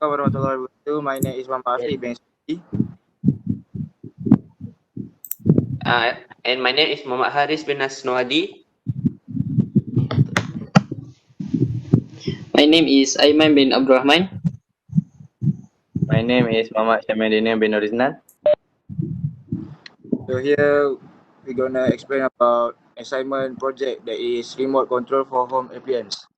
warahmatullahi wabarakatuh. My name is Muhammad Afiq bin Sudi. And my name is Muhammad Haris bin Asnoadi. My name is Aiman bin Abdurrahman. My name is Muhammad Syamendina bin Nuriznan. So here we're gonna explain about assignment project that is remote control for home appliance.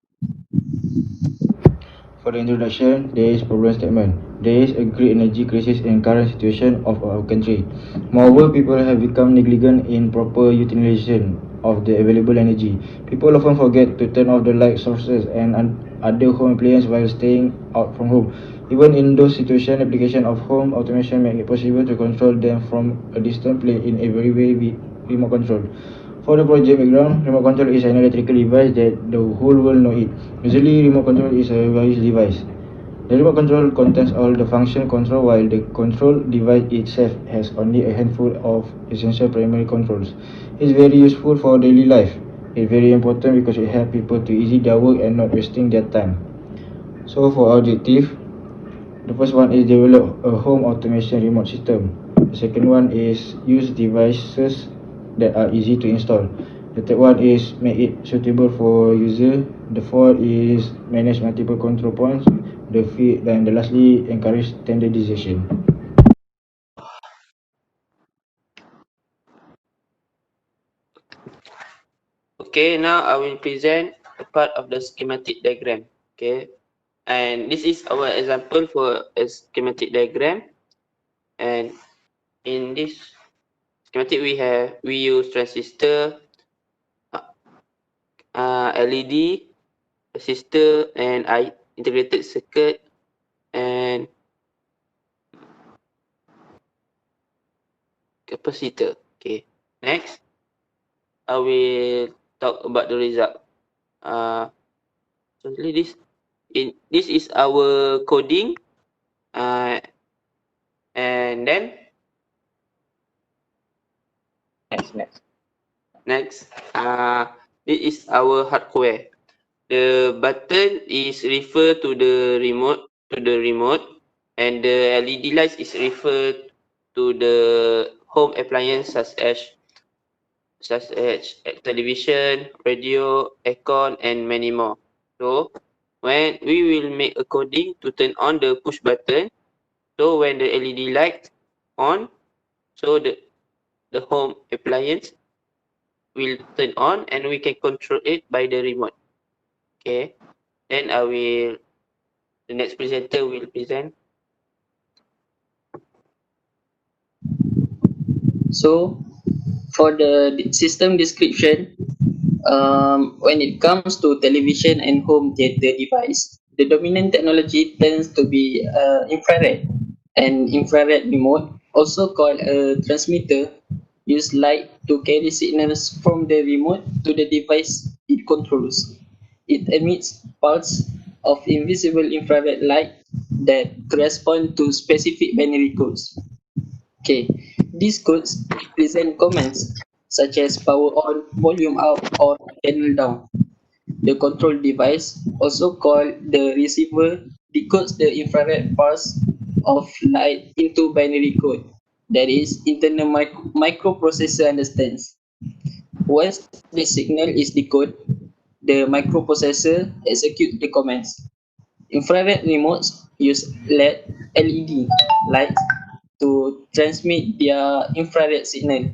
For the introduction, there is problem statement. There is a great energy crisis in current situation of our country. Moreover, people have become negligent in proper utilization of the available energy. People often forget to turn off the light sources and other home appliances while staying out from home. Even in those situations, application of home automation make it possible to control them from a distant place in a very remote control. For the project background, remote control is an electrical device that the whole world know it. Usually, remote control is a wireless device. The remote control contains all the function control while the control device itself has only a handful of essential primary controls. It's very useful for daily life. It's very important because it helps people to easy their work and not wasting their time. So for our objective, the first one is develop a home automation remote system. The second one is use devices that are easy to install. The third one is make it suitable for user. The fourth is manage multiple control points. The fifth and the lastly encourage standardization. Okay, now I will present a part of the schematic diagram. Okay, and this is our example for a schematic diagram. And in this schematic, we use transistor, LED, resistor, and integrated circuit, and capacitor. Okay, next I will talk about the result. So this is our coding, and then next this is our hardware. The button is refer to the remote, and the LED lights is referred to the home appliance such as television, radio, aircon, and many more. So when we will make a coding to turn on the push button, so when the LED light on, so the home appliance will turn on and we can control it by the remote. Okay, then the next presenter will present. So, for the system description, when it comes to television and home theater device, the dominant technology tends to be infrared. An infrared remote, also called a transmitter, use light to carry signals from the remote to the device it controls. It emits pulse of invisible infrared light that correspond to specific binary codes. Okay, these codes represent commands such as power on, volume up, or channel down. The control device, also called the receiver, decodes the infrared pulse of light into binary code. That is, internal microprocessor understands. Once the signal is decoded, the microprocessor executes the commands. Infrared remotes use LED lights to transmit their infrared signal.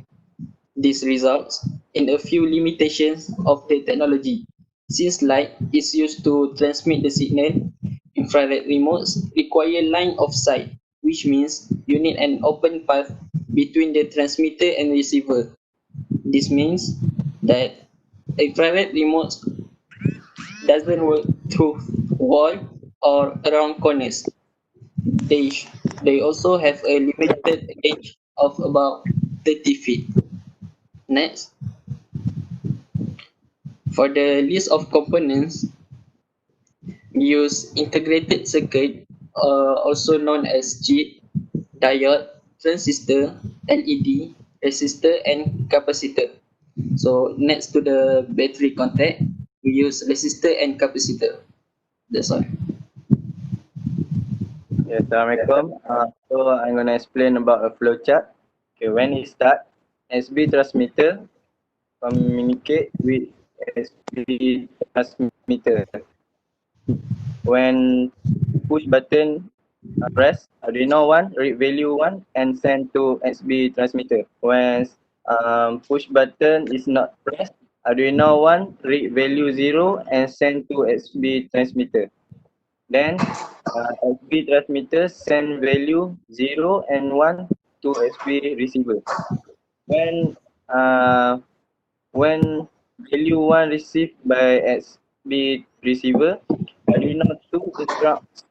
This results in a few limitations of the technology. Since light is used to transmit the signal, infrared remotes require line of sight, which means you need an open path between the transmitter and receiver. This means that infrared remotes doesn't work through wall or around corners. They, they also have a limited range of about 30 feet. Next, for the list of components, we use integrated circuit, also known as chip, diode, transistor, LED, resistor, and capacitor. So next to the battery contact, we use resistor and capacitor. That's all. Yes, Assalamualaikum. So I'm gonna explain about a flowchart. Okay, when it start, SB transmitter communicate with SB transmitter. When push button press, Arduino 1 read value 1 and send to SB transmitter. When push button is not pressed, Arduino 1 read value 0 and send to SB transmitter. Then SB transmitter send value 0 and 1 to SB receiver. When uh, when value 1 received by SB receiver, Arduino 2 instructs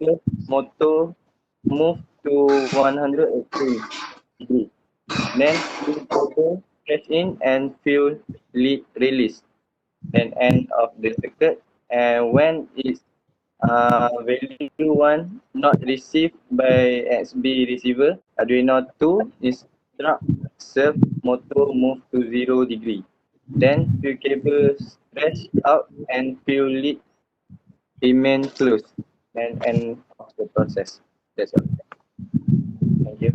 motor move to 180 degree. Then fuel cable press in and fuel release. Then end of the circuit. And when it's value 1 not received by XB receiver, Arduino 2 instruct serve motor move to 0 degree. Then fuel cable stretch out and fuel lead remain closed and end of the process. That's all. Thank you.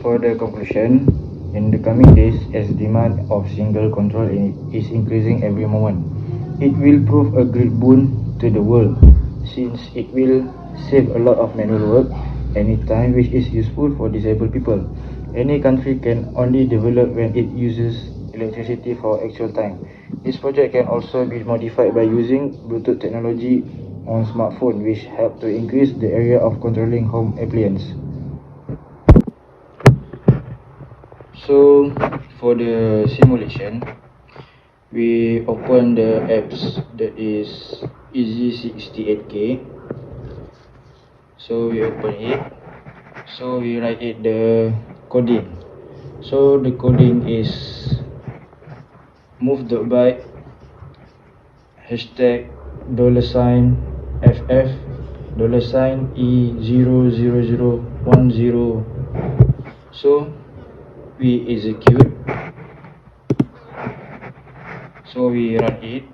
For the conclusion, in the coming days, as demand of single control is increasing every moment, it will prove a great boon to the world, since it will save a lot of manual work and time which is useful for disabled people. Any country can only develop when it uses electricity for actual time. This project can also be modified by using Bluetooth technology on smartphone, which help to increase the area of controlling home appliance. So for the simulation, we open the apps that is Easy68K. So we open it. So we write it the coding. So the coding is move the byte hashtag $FF $E00010. So we execute. So we run it.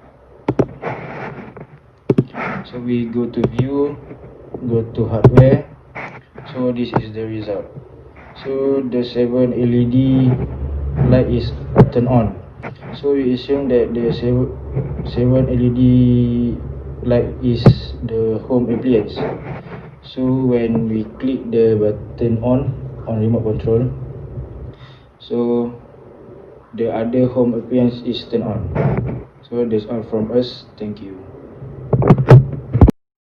So we go to view, go to hardware. So this is the result. So the 7 LED light is turned on. So we assume that the 7 LED light is the home appliance. So when we click the button on remote control, so the other home appliance is turned on. So that's all from us. Thank you.